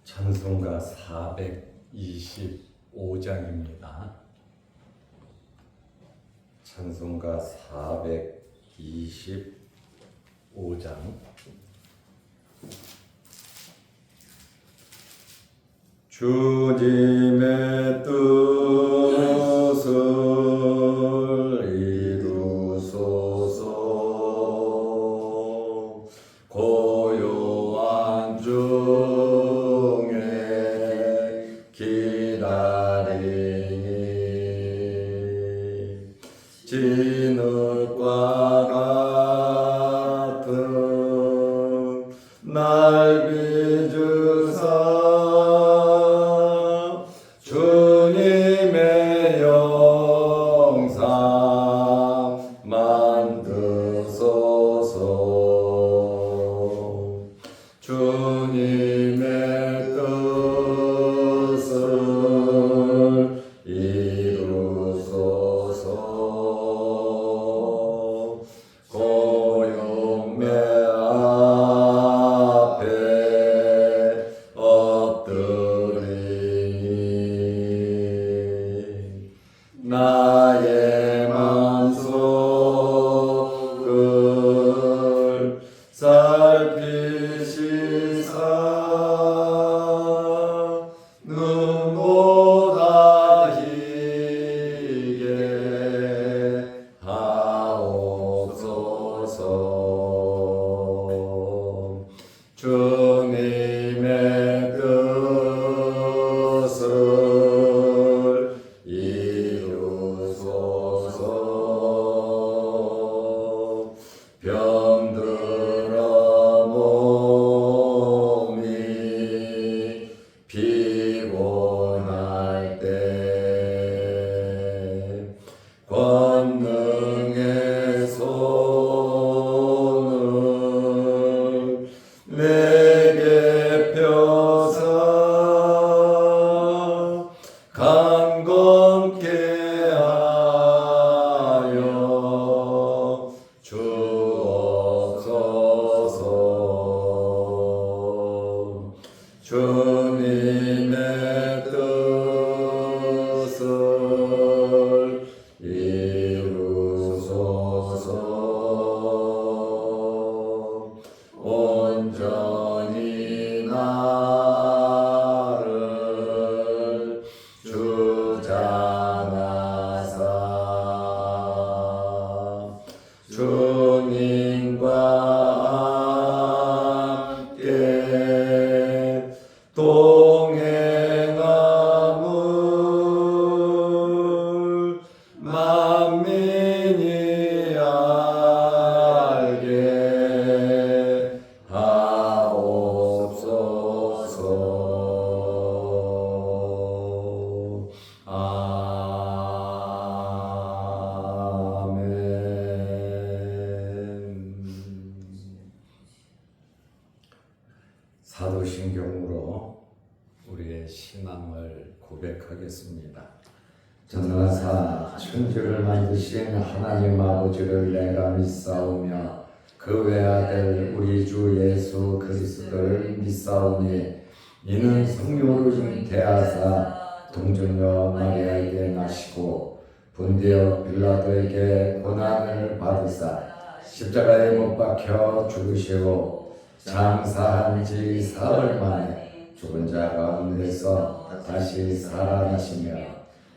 찬송가 425장입니다. 찬송가 425장. 주님의 뜻을 이루소서. 고요한 중에 기다리니 진흙과 같은 날 빚으사 주님의 영상 만드소서. 주님의 뜻을 이루소서. 고용매 앞에 엎드리니 나의 맘속을 살피시사 눈보다 희게 하옵소서. 주님의 뜻을 이루소서. 병들어 몸이 피곤할 때 권능의 손을 내게 펴사 강건케 하여 주옵소서. 주님의 뜻을 이루소서. 온전히 나를 주장하사 주님과 함께 동행함을 만민이 알게 하옵소서. 아멘. 사도신경으로 우리의 신앙을 고백하겠습니다. 전능하사 천지를 만드신 하나님 아버지를 내가 믿사오며 그 외아들 우리 주 예수 그리스도를 믿사오니 이는 성령으로 잉태하사 동정녀 마리아에게 나시고 본디오 빌라도에게 고난을 받으사 십자가에 못 박혀 죽으시고 장사한 지 사흘 만에 죽은 자 가운데서 다시 살아나시며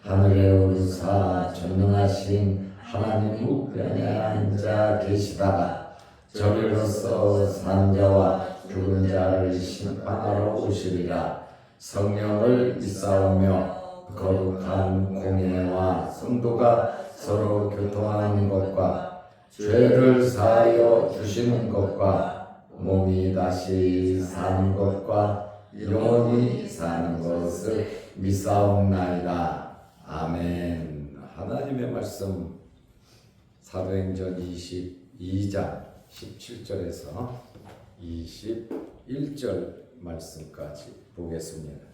하늘에 오르사 전능하신 하나님 우편에 앉아 계시다가 저리로서 산자와 죽은 자를 심판하러 오시리라. 성령을 믿사오며 거룩한 공예와 성도가 서로 교통하는 것과 죄를 사하여 주시는 것과 몸이 다시 사는 것과 영원히 사는 것을 믿사옵나이다. 아멘. 하나님의 말씀 사도행전 22장 17절에서 21절 말씀까지 보겠습니다.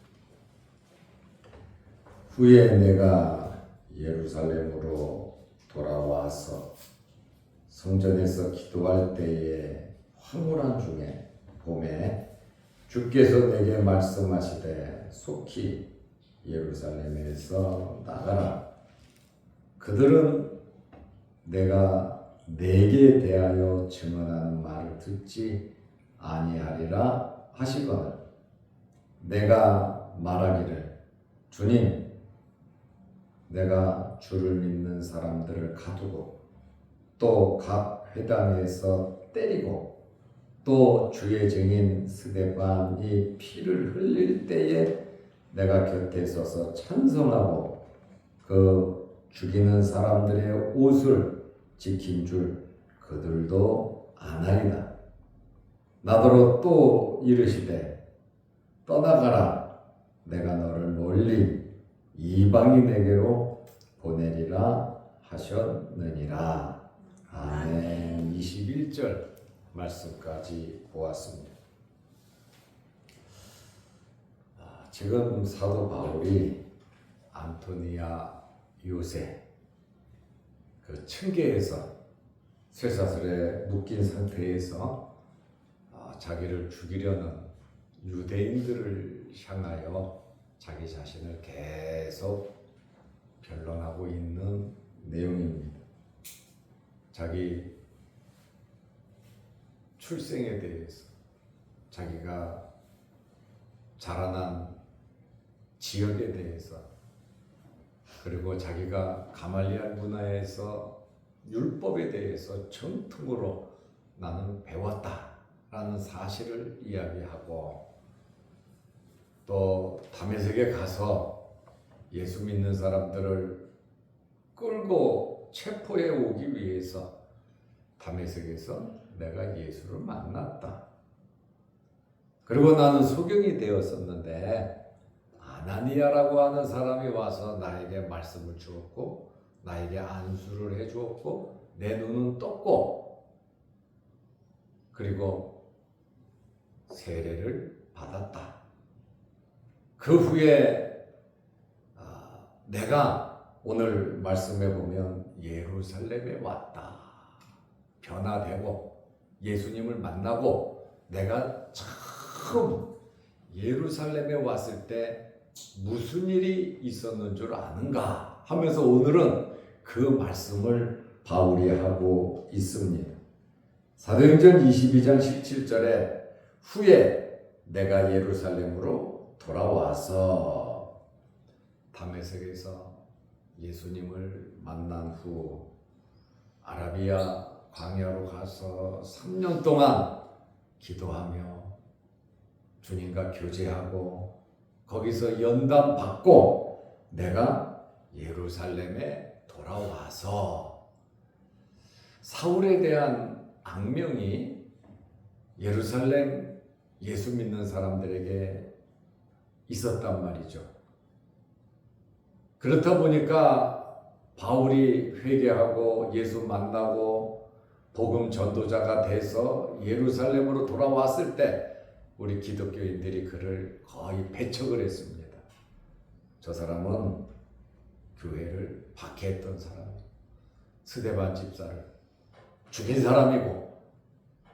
후에 내가 예루살렘으로 돌아와서 성전에서 기도할 때에 황홀한 중에 봄에 주께서 내게 말씀하시되 속히 예루살렘에서 나가라. 그들은 내가 내게 대하여 증언하는 말을 듣지 아니하리라 하시거늘 내가 말하기를 주님, 내가 주를 믿는 사람들을 가두고 또 각 회당에서 때리고 또 주의 증인 스데반이 피를 흘릴 때에 내가 곁에 서서 찬송하고 그 죽이는 사람들의 옷을 지킨 줄 그들도 아나이다. 나더러 또 이르시되 떠나가라. 내가 너를 멀리 이방인에게로 보내리라 하셨느니라. 아멘. 21절 말씀까지 보았습니다. 지금 사도 바울이 안토니아 요새 그 층계에서 쇠사슬에 묶인 상태에서 자기를 죽이려는 유대인들을 향하여 자기 자신을 계속 변론하고 있는 내용입니다. 자기 출생에 대해서, 자기가 자라난 지역에 대해서, 그리고 자기가 가말리알 문화에서 율법에 대해서 정통으로 나는 배웠다라는 사실을 이야기하고, 또 다메섹에 가서 예수 믿는 사람들을 끌고 체포해 오기 위해서 다메섹에서 내가 예수를 만났다. 그리고 나는 소경이 되었었는데 아나니아라고 하는 사람이 와서 나에게 말씀을 주었고 나에게 안수를 해 주었고 내 눈은 떴고 그리고 세례를 받았다. 그 후에 내가 오늘 말씀해 보면 예루살렘에 왔다. 변화되고 예수님을 만나고 내가 처음 예루살렘에 왔을 때 무슨 일이 있었는 줄 아는가 하면서 오늘은 그 말씀을 바울이 하고 있습니다. 사도행전 22장 17절에 후에 내가 예루살렘으로 돌아와서 다메섹에서 예수님을 만난 후 아라비아 광야로 가서 3년 동안 기도하며 주님과 교제하고 거기서 연단 받고 내가 예루살렘에 돌아와서 사울에 대한 악명이 예루살렘 예수 믿는 사람들에게 있었단 말이죠. 그렇다 보니까 바울이 회개하고 예수 만나고 복음 전도자가 돼서 예루살렘으로 돌아왔을 때 우리 기독교인들이 그를 거의 배척을 했습니다. 저 사람은 교회를 박해했던 사람이고 스데반 집사를 죽인 사람이고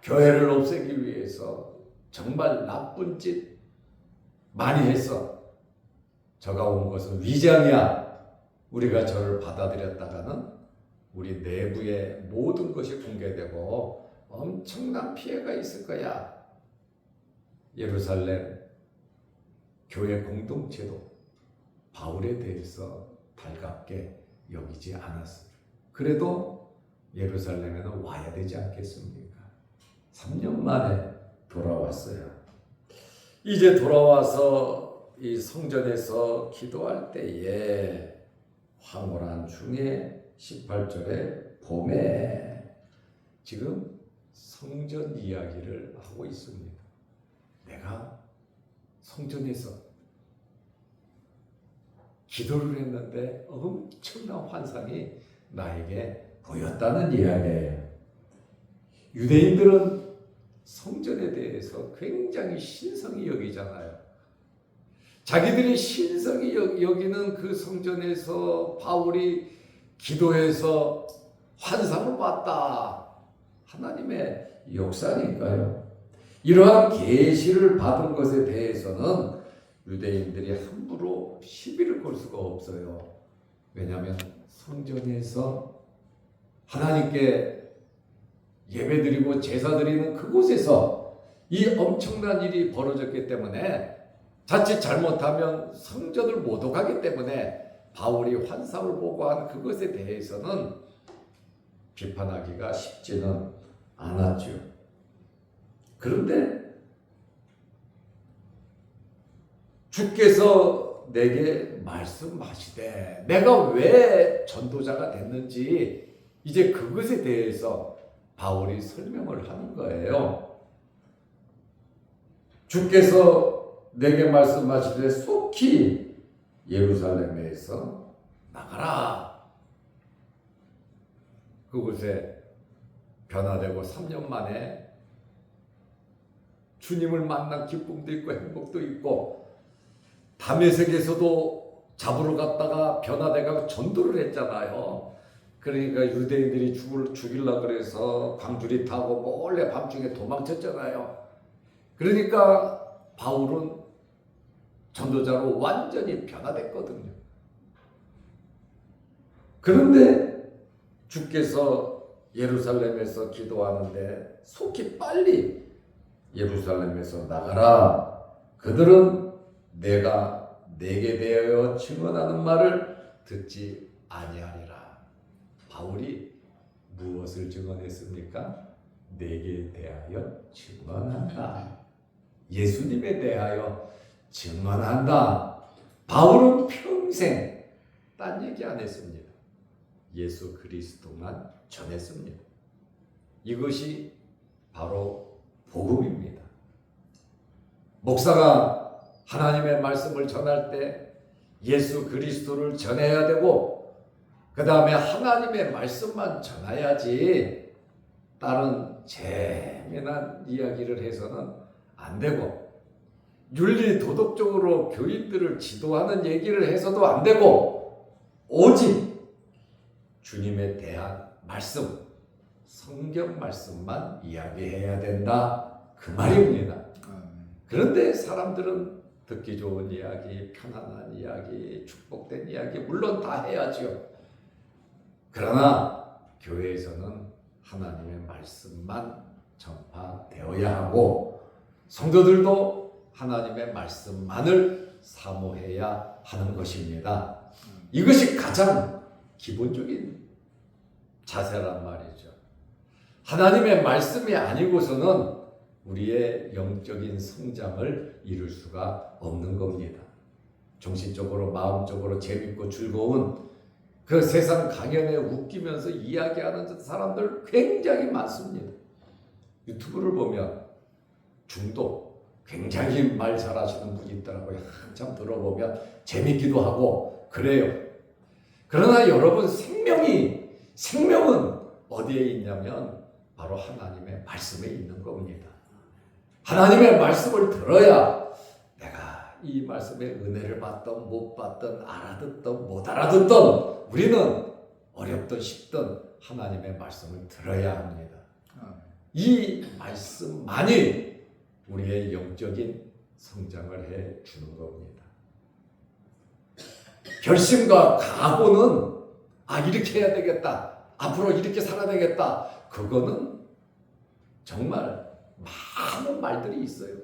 교회를 없애기 위해서 정말 나쁜 짓 많이 했어. 저가 온 것은 위장이야. 우리가 저를 받아들였다가는 우리 내부의 모든 것이 공개되고 엄청난 피해가 있을 거야. 예루살렘 교회 공동체도 바울에 대해서 달갑게 여기지 않았습니다. 그래도 예루살렘에는 와야 되지 않겠습니까? 3년 만에 돌아왔어요. 이제 돌아와서 이 성전에서 기도할 때에 황홀한 중에 18절에 봄에 지금 성전 이야기를 하고 있습니다. 내가 성전에서 기도를 했는데 엄청난 환상이 나에게 보였다는 이야기예요. 유대인들은 성전에 대해서 굉장히 신성히 여기잖아요. 자기들이 신성히 여기는 그 성전에서 바울이 기도해서 환상을 봤다. 하나님의 역사니까요. 이러한 계시를 받은 것에 대해서는 유대인들이 함부로 시비를 걸 수가 없어요. 왜냐하면 성전에서 하나님께 예배드리고 제사드리는 그곳에서 이 엄청난 일이 벌어졌기 때문에 자칫 잘못하면 성전을 못 오가기 때문에 바울이 환상을 보고 한 그것에 대해서는 비판하기가 쉽지는 않았죠. 그런데 주께서 내게 말씀하시되 내가 왜 전도자가 됐는지 이제 그것에 대해서 바울이 설명을 하는 거예요. 주께서 내게 말씀하시되 속히 예루살렘에서 나가라. 그곳에 변화되고 3년 만에 주님을 만난 기쁨도 있고 행복도 있고 다메섹에서도 잡으러 갔다가 변화돼가고 전도를 했잖아요. 그러니까 유대인들이 죽이려고 그래서 광주리 타고 몰래 밤중에 도망쳤잖아요. 그러니까 바울은 전도자로 완전히 변화됐거든요. 그런데 주께서 예루살렘에서 기도하는데 속히 빨리 예루살렘에서 나가라. 그들은 내가 내게 대하여 증언하는 말을 듣지 아니하리라. 바울이 무엇을 증언했습니까? 내게 대하여 증언한다. 예수님에 대하여 증언한다. 바울은 평생 딴 얘기 안 했습니다. 예수 그리스도만 전했습니다. 이것이 바로 복음입니다. 목사가 하나님의 말씀을 전할 때 예수 그리스도를 전해야 되고 그 다음에 하나님의 말씀만 전해야지 다른 재미난 이야기를 해서는 안 되고 윤리 도덕적으로 교인들을 지도하는 얘기를 해서도 안 되고 오직 주님에 대한 말씀, 성경 말씀만 이야기해야 된다 그 말입니다. 그런데 사람들은 듣기 좋은 이야기, 편안한 이야기, 축복된 이야기 물론 다 해야죠. 그러나 교회에서는 하나님의 말씀만 전파되어야 하고 성도들도 하나님의 말씀만을 사모해야 하는 것입니다. 이것이 가장 기본적인 자세란 말이죠. 하나님의 말씀이 아니고서는 우리의 영적인 성장을 이룰 수가 없는 겁니다. 정신적으로 마음적으로 재밌고 즐거운 그 세상 강연에 웃기면서 이야기하는 사람들 굉장히 많습니다. 유튜브를 보면 중독 굉장히 말 잘하시는 분이 있더라고요. 한참 들어보면 재밌기도 하고 그래요. 그러나 여러분 생명은 어디에 있냐면 바로 하나님의 말씀에 있는 겁니다. 하나님의 말씀을 들어야 내가 이 말씀의 은혜를 받든 못 받든 알아듣든 못 알아듣든 우리는 어렵든 쉽든 하나님의 말씀을 들어야 합니다. 이 말씀만이 우리의 영적인 성장을 해 주는 겁니다. 결심과 각오는 이렇게 해야 되겠다. 앞으로 이렇게 살아야겠다. 그거는 정말 많은 말들이 있어요.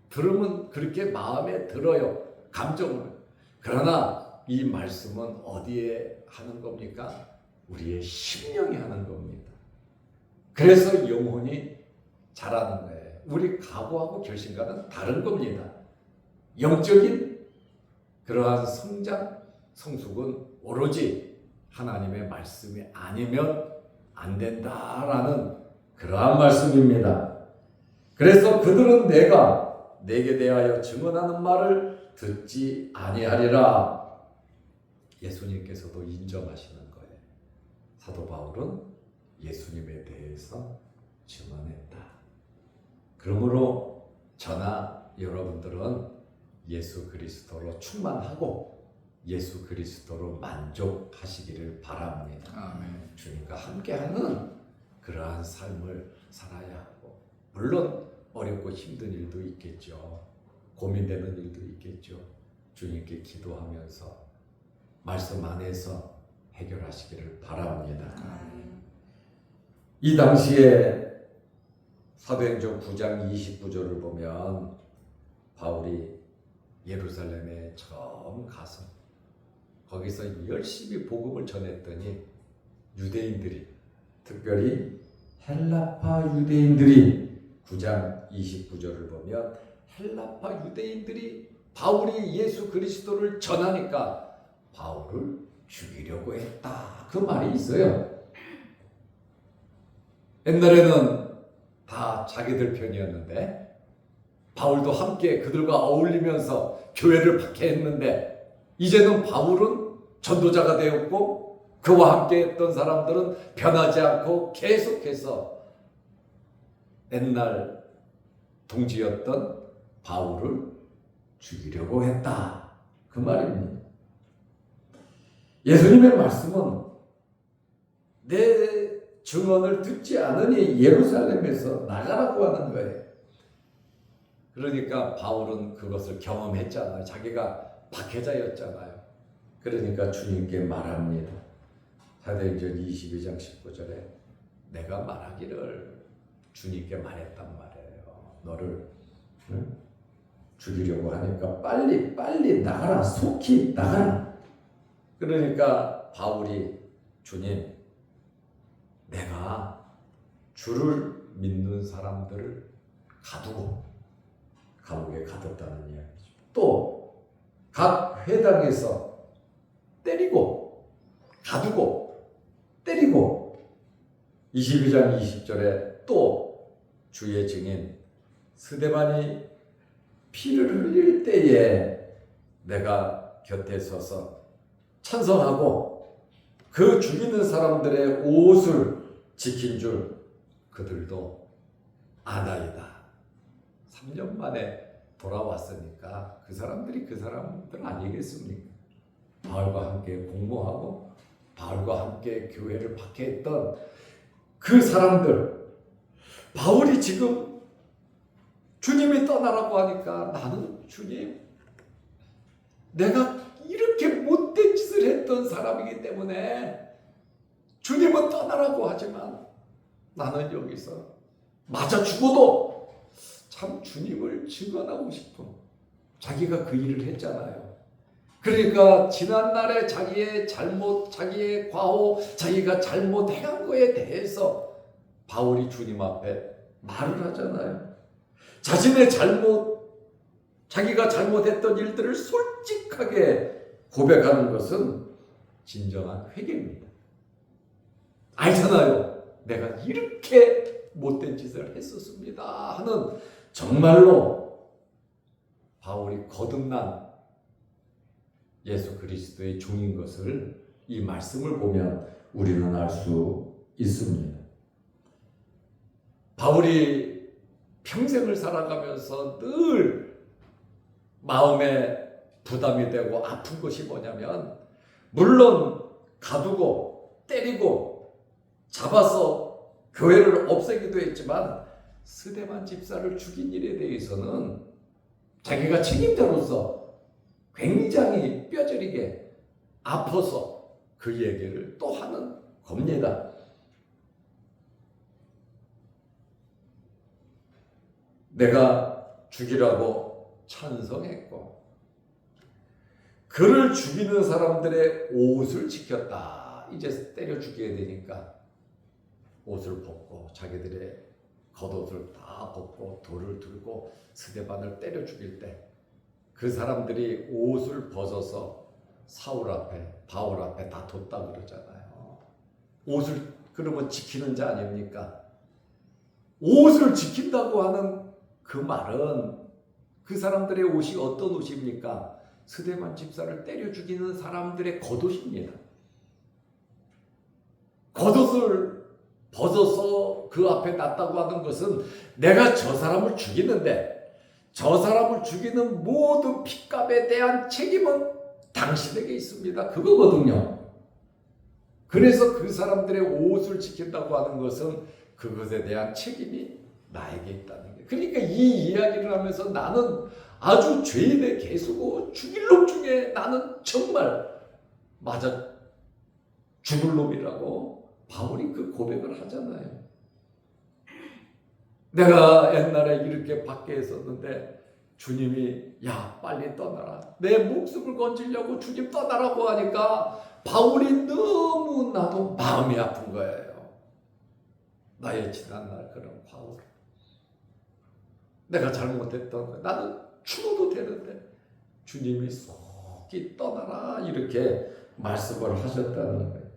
들으면 그렇게 마음에 들어요. 감정을. 그러나 이 말씀은 어디에 하는 겁니까? 우리의 심령이 하는 겁니다. 그래서 영혼이 자라는 거예요. 우리 각오하고 결심과는 다른 겁니다. 영적인 그러한 성장, 성숙은 오로지 하나님의 말씀이 아니면 안 된다라는 그러한 말씀입니다. 그래서 그들은 내가 내게 대하여 증언하는 말을 듣지 아니하리라. 예수님께서도 인정하시는 거예요. 사도 바울은 예수님에 대해서 증언했다. 그러므로 저나 여러분들은 예수 그리스도로 충만하고 예수 그리스도로 만족하시기를 바랍니다. 주님과 함께하는 그러한 삶을 살아야 하고 물론 어렵고 힘든 일도 있겠죠. 고민되는 일도 있겠죠. 주님께 기도하면서 말씀 안에서 해결하시기를 바랍니다. 이 당시에 사도행전 9장 29절을 보면 바울이 예루살렘에 처음 가서 거기서 열심히 복음을 전했더니 유대인들이, 특별히 헬라파 유대인들이 9장 29절을 보면 헬라파 유대인들이 바울이 예수 그리스도를 전하니까 바울을 죽이려고 했다. 그 말이 있어요. 옛날에는 다 자기들 편이었는데 바울도 함께 그들과 어울리면서 교회를 박해했는데 이제는 바울은 전도자가 되었고 그와 함께 했던 사람들은 변하지 않고 계속해서 옛날 동지였던 바울을 죽이려고 했다. 그 말입니다. 예수님의 말씀은 내 증언을 듣지 않으니 예루살렘에서 나가라고 하는 거예요. 그러니까 바울은 그것을 경험했잖아요. 자기가 박해자였잖아요. 그러니까 주님께 말합니다. 사도행전 22장 19절에 내가 말하기를 주님께 말했단 말이에요. 너를 죽이려고 하니까 빨리 나가라. 속히 나가라. 그러니까 바울이 주님, 내가 주를 믿는 사람들을 가두고 감옥에 가뒀다는 이야기죠. 또 각 회당에서 때리고 가두고 때리고 22장 20절에 또 주의 증인 스데반이 피를 흘릴 때에 내가 곁에 서서 찬성하고 그 죽이는 사람들의 옷을 지킨 줄 그들도 아나이다. 3년 만에 돌아왔으니까 그 사람들이 그 사람들 아니겠습니까? 바울과 함께 공모하고 바울과 함께 교회를 박해했던 그 사람들. 바울이 지금 주님이 떠나라고 하니까 나는 주님, 내가 이렇게 못된 짓을 했던 사람이기 때문에 주님은 떠나라고 하지만 나는 여기서 맞아 죽어도 참 주님을 증언하고 싶은, 자기가 그 일을 했잖아요. 그러니까 지난날에 자기의 잘못, 자기의 과오, 자기가 잘못 행한 거에 대해서 바울이 주님 앞에 말을 하잖아요. 자신의 잘못, 자기가 잘못했던 일들을 솔직하게 고백하는 것은 진정한 회개입니다. 알잖아요. 내가 이렇게 못된 짓을 했었습니다 하는, 정말로 바울이 거듭난 예수 그리스도의 종인 것을 이 말씀을 보면 우리는 알 수 있습니다. 바울이 평생을 살아가면서 늘 마음에 부담이 되고 아픈 것이 뭐냐면, 물론 가두고 때리고 잡아서 교회를 없애기도 했지만 스데반 집사를 죽인 일에 대해서는 자기가 책임자로서 굉장히 뼈저리게 아파서 그 얘기를 또 하는 겁니다. 내가 죽이라고 찬성했고 그를 죽이는 사람들의 옷을 지켰다. 이제 때려 죽여야 되니까 옷을 벗고 자기들의 겉옷을 다 벗고 돌을 들고 스데반을 때려 죽일 때 그 사람들이 옷을 벗어서 사울 앞에, 바울 앞에 다 뒀다 그러잖아요. 옷을 그러면 지키는 자 아닙니까? 옷을 지킨다고 하는 그 말은 그 사람들의 옷이 어떤 옷입니까? 스데반 집사를 때려 죽이는 사람들의 겉옷입니다. 겉옷을 벗어서 그 앞에 놨다고 하는 것은 내가 저 사람을 죽이는데 저 사람을 죽이는 모든 핏값에 대한 책임은 당신에게 있습니다. 그거거든요. 그래서 그 사람들의 옷을 지킨다고 하는 것은 그것에 대한 책임이 나에게 있다는 게. 그러니까 이 이야기를 하면서 나는 아주 죄인의 개수고 죽일 놈 중에 나는 정말 맞아 죽을 놈이라고 바울이 그 고백을 하잖아요. 내가 옛날에 이렇게 밖에 있었는데 주님이 야 빨리 떠나라. 내 목숨을 건지려고 주님 떠나라고 하니까 바울이 너무나도 마음이 아픈 거예요. 나의 지난날 그런 바울. 내가 잘못했던 거. 나는 죽어도 되는데 주님이 속히 떠나라 이렇게 말씀을 하셨다는 거예요.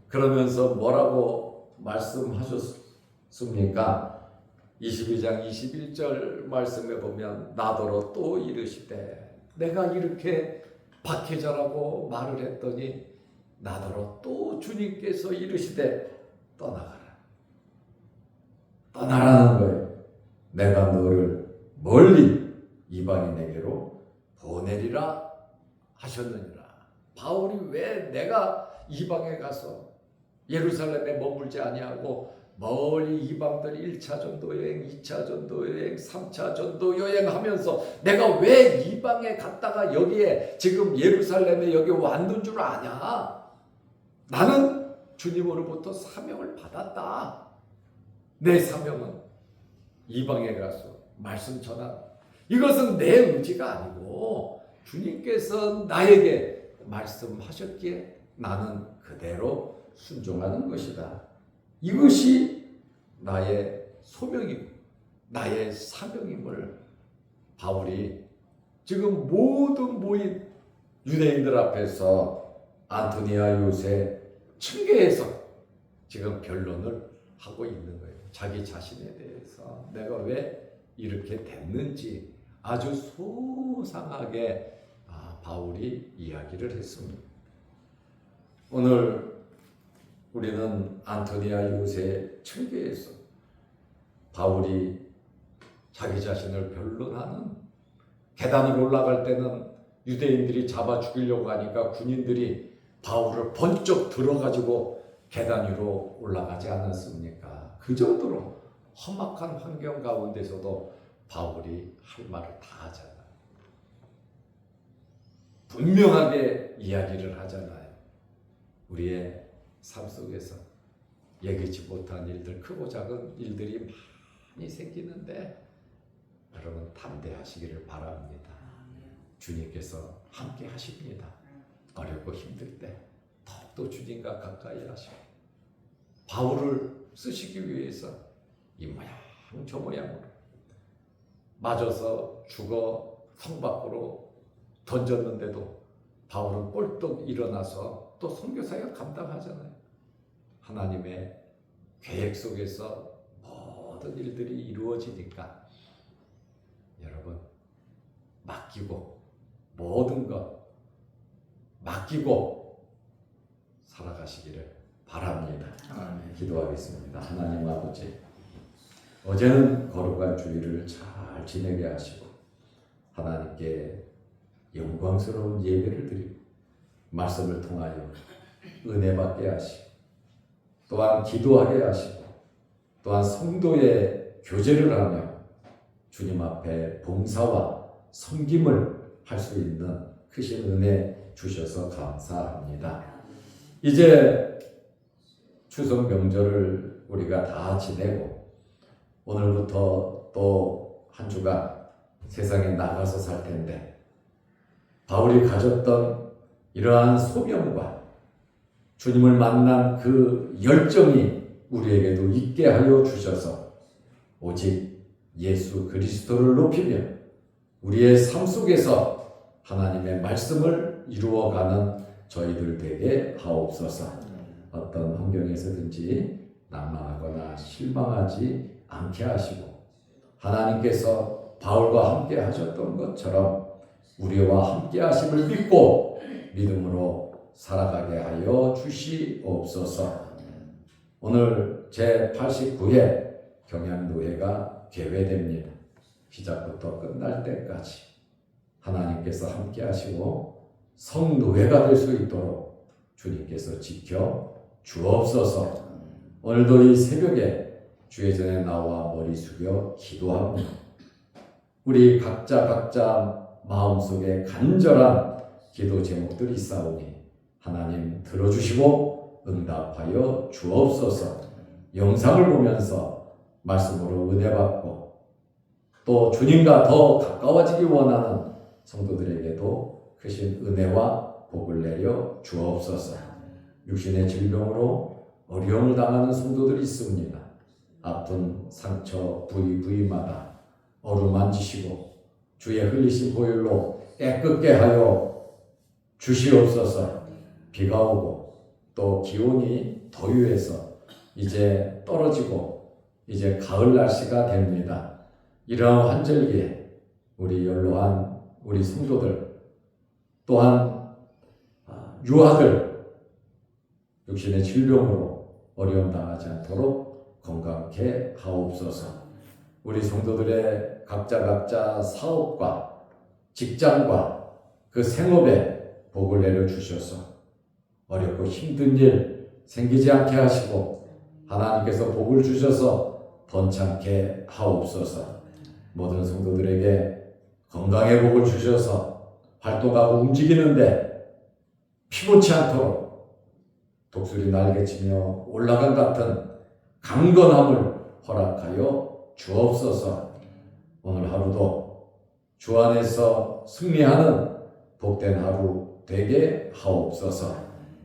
그러면서 뭐라고 말씀하셨습니까? 22장 21절 말씀에 보면 나더러 또 이르시되 내가 이렇게 박해자라고 말을 했더니 나더러 또 주님께서 이르시되 떠나가라. 떠나라는 거예요. 내가 너를 멀리 이방인에게로 보내리라 하셨느니라. 바울이 왜 내가 이방에 가서 예루살렘에 머물지 아니하고 멀리 이방들 1차 전도 여행, 2차 전도 여행, 3차 전도 여행하면서 내가 왜 이방에 갔다가 여기에 지금 예루살렘에 여기 왔는 줄 아냐? 나는 주님으로부터 사명을 받았다. 내 사명은 이방에 가서 말씀 전하라. 이것은 내 의지가 아니고 주님께서 나에게 말씀하셨기에 나는 그대로 순종하는 것이다. 이것이 나의 소명이고 나의 사명임을 바울이 지금 모든 모인 유대인들 앞에서 안토니아 요새 층계에서 지금 변론을 하고 있는 거예요. 자기 자신에 대해서 내가 왜 이렇게 됐는지 아주 소상하게 바울이 이야기를 했습니다. 오늘 우리는 안토니아 요새 층계에서 바울이 자기 자신을 변론하는 계단을 올라갈 때는 유대인들이 잡아 죽이려고 하니까 군인들이 바울을 번쩍 들어가지고 계단 위로 올라가지 않았습니까? 그 정도로 험악한 환경 가운데서도 바울이 할 말을 다 하잖아요. 분명하게 이야기를 하잖아요. 우리의 삶 속에서 예기치 못한 일들, 크고 작은 일들이 많이 생기는데 여러분 담대하시기를 바랍니다. 주님께서 함께 하십니다. 어렵고 힘들 때 더욱더 주님과 가까이 하시고 바울을 쓰시기 위해서 이 모양 저 모양으로 맞아서 죽어 성 밖으로 던졌는데도 바울은 꼴떡 일어나서 또 선교사역 감당하잖아요. 하나님의 계획 속에서 모든 일들이 이루어지니까 여러분 맡기고 모든 것 맡기고 살아가시기를 바랍니다. 아멘. 기도하겠습니다. 하나님 아버지, 어제는 거룩한 주일을 잘 지내게 하시고 하나님께 영광스러운 예배를 드리고 말씀을 통하여 은혜 받게 하시고 또한 기도하게 하시고 또한 성도의 교제를 하며 주님 앞에 봉사와 섬김을 할 수 있는 크신 은혜 주셔서 감사합니다. 이제 추석 명절을 우리가 다 지내고 오늘부터 또 한 주간 세상에 나가서 살 텐데 바울이 가졌던 이러한 소명과 주님을 만난 그 열정이 우리에게도 있게 하여 주셔서 오직 예수 그리스도를 높이며 우리의 삶 속에서 하나님의 말씀을 이루어가는 저희들 되게 하옵소서. 어떤 환경에서든지 낙망하거나 실망하지 않게 하시고 하나님께서 바울과 함께 하셨던 것처럼 우리와 함께 하심을 믿고 믿음으로 살아가게 하여 주시옵소서. 오늘 제89회 경양노회가 개회됩니다. 시작부터 끝날 때까지 하나님께서 함께 하시고 성노회가 될 수 있도록 주님께서 지켜 주옵소서. 오늘도 이 새벽에 주의 전에 나와 머리 숙여 기도합니다. 우리 각자 마음속에 간절한 기도 제목들이 있사오니 하나님 들어주시고 응답하여 주옵소서. 영상을 보면서 말씀으로 은혜 받고 또 주님과 더 가까워지기 원하는 성도들에게도 크신 은혜와 복을 내려 주옵소서. 육신의 질병으로 어려움을 당하는 성도들이 있습니다. 아픈 상처 부위마다 어루만지시고 주의 흘리신 보혈로 깨끗게 하여 주시옵소서. 비가 오고 또 기온이 더위에서 이제 떨어지고 이제 가을 날씨가 됩니다. 이러한 환절기에 우리 연로한 우리 성도들 또한 유아들 육신의 질병으로 어려움 당하지 않도록 건강케 하옵소서. 우리 성도들의 각자 사업과 직장과 그 생업에 복을 내려 주셔서 어렵고 힘든 일 생기지 않게 하시고 하나님께서 복을 주셔서 번창케 하옵소서. 모든 성도들에게 건강의 복을 주셔서 활동하고 움직이는데 피곤치 않도록 독수리 날개치며 올라간 같은 강건함을 허락하여 주옵소서. 오늘 하루도 주 안에서 승리하는 복된 하루 되게 하옵소서.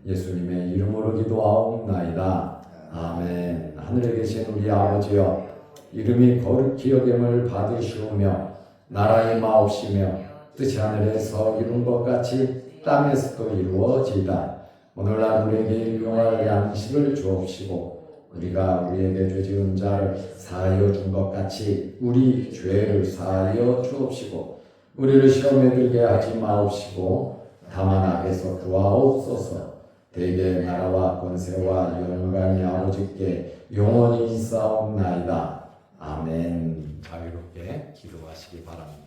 예수님의 이름으로 기도하옵나이다. 아멘. 하늘에 계신 우리 아버지여, 이름이 거룩히 여김을 받으시오며 나라의 마옵시며 뜻이 하늘에서 이룬 것 같이 땅에서도 이루어지이다. 오늘날 우리에게 일용할 양식을 주옵시고 우리가 우리에게 죄 지은 자를 사하여 준 것 같이 우리 죄를 사하여 주옵시고 우리를 시험에 들게 하지 마옵시고 다만 악에서 구하옵소서. 대개 나라와 권세와 영광이 아버지께 영원히 있사옵나이다. 아멘. 자유롭게 기도하시기 바랍니다.